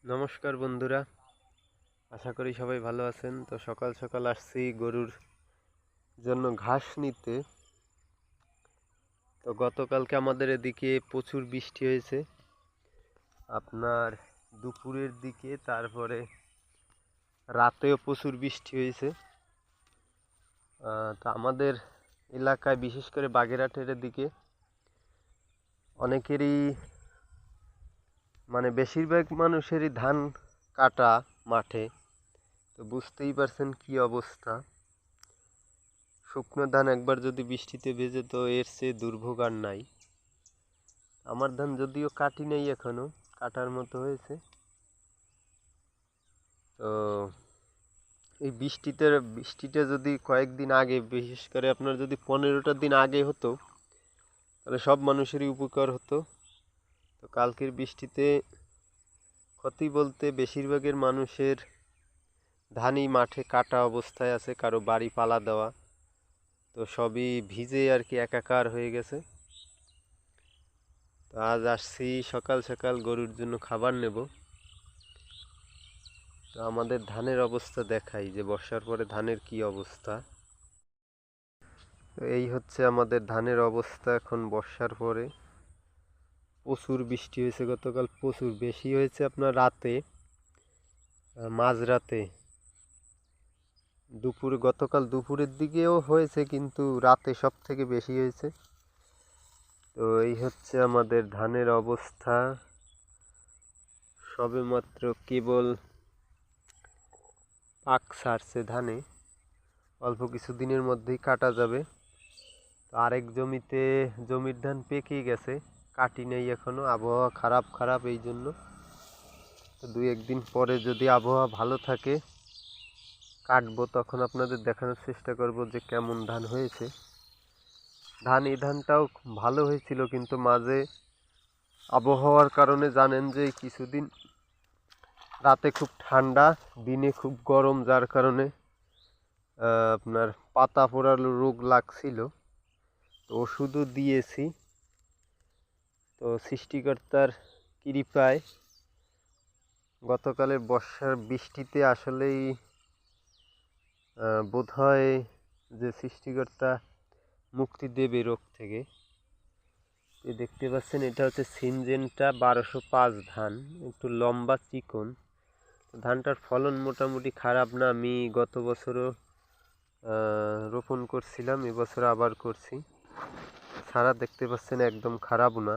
নমস্কার বন্ধুরা, আশা করি সবাই ভালো আছেন। তো সকাল সকাল আসছি গরুর জন্য ঘাস নিতে। তো গতকালকে আমাদের এদিকে প্রচুর বৃষ্টি হয়েছে, আপনার দুপুরের দিকে, তারপরে রাতেও প্রচুর বৃষ্টি হয়েছে। তো আমাদের এলাকায় বিশেষ করে বাগেরহাটের দিকে অনেকেরই বেশিরভাগ মানুষেরই ধান কাটা মাঠে। তো বুঝতেই পারছেন কি অবস্থা। শুকনো ধান একবার যদি বৃষ্টিতে ভেজে তো এর চেয়ে দুর্ভোগ আর নাই। আমার ধান যদিও কাটি নাই, এখনো কাটার মতো হয়েছে। তো এই বৃষ্টিটা যদি কয়েকদিন আগে, বিশেষ করে আপনার যদি 15টা দিন আগে হতো তাহলে সব মানুষেরই উপকার হতো। তো কালকের বৃষ্টিতে ক্ষতি বলতে বেশিরভাগের মানুষের ধানই মাঠে কাটা অবস্থায় আছে, কারো বাড়ি পালা দেওয়া, তো সবই ভিজে আর কি একাকার হয়ে গেছে। তো আজ আসছি সকাল সকাল গরুর জন্য খাবার নেব। তো আমাদের ধানের অবস্থা দেখাই যে বর্ষার পরে ধানের কি অবস্থা। তো এই হচ্ছে আমাদের ধানের অবস্থা এখন বর্ষার পরে। প্রচুর বৃষ্টি হয়েছে গতকাল, প্রচুর বেশি হয়েছে আপনার রাতে, মাঝরাতে, গতকাল দুপুরের দিকেও হয়েছে, কিন্তু রাতে সব থেকে বেশি হয়েছে। তো এই হচ্ছে আমাদের ধানের অবস্থা। সবেমাত্র কেবল পাক ছাড়ছে ধানে, অল্প কিছু দিনের মধ্যেই কাটা যাবে। তো আরেক জমির ধান পেকেই গেছে, কাটি নেই এখনো, আবহাওয়া খারাপ এই জন্য। তো 1-2 দিন পরে যদি আবহাওয়া ভালো থাকে কাটবো, তখন আপনাদের দেখানোর চেষ্টা করব যে কেমন ধান হয়েছে। এই ধানটাও ভালো হয়েছিল, কিন্তু মাঝে আবহাওয়ার কারণে জানেন যে কিছুদিন রাতে খুব ঠান্ডা, দিনে খুব গরম, যার কারণে আপনার পাতা পোড়ার রোগ লাগছিল। তো ওষুধও দিয়েছি। তো সৃষ্টিকর্তার কৃপায় গতকালের বর্ষার বৃষ্টিতে আসলেই বোধহয় যে সৃষ্টিকর্তা মুক্তি দেবে রোগ থেকে। এই দেখতে পাচ্ছেন, এটা হচ্ছে সিনজেন্টা 1205 ধান, একটু লম্বা চিকন। ধানটার ফলন মোটামুটি খারাপ না, আমি গত বছরও রোপণ করছিলাম, এবছর আবার করছি। সারা দেখতে পাচ্ছেন একদম খারাপ না।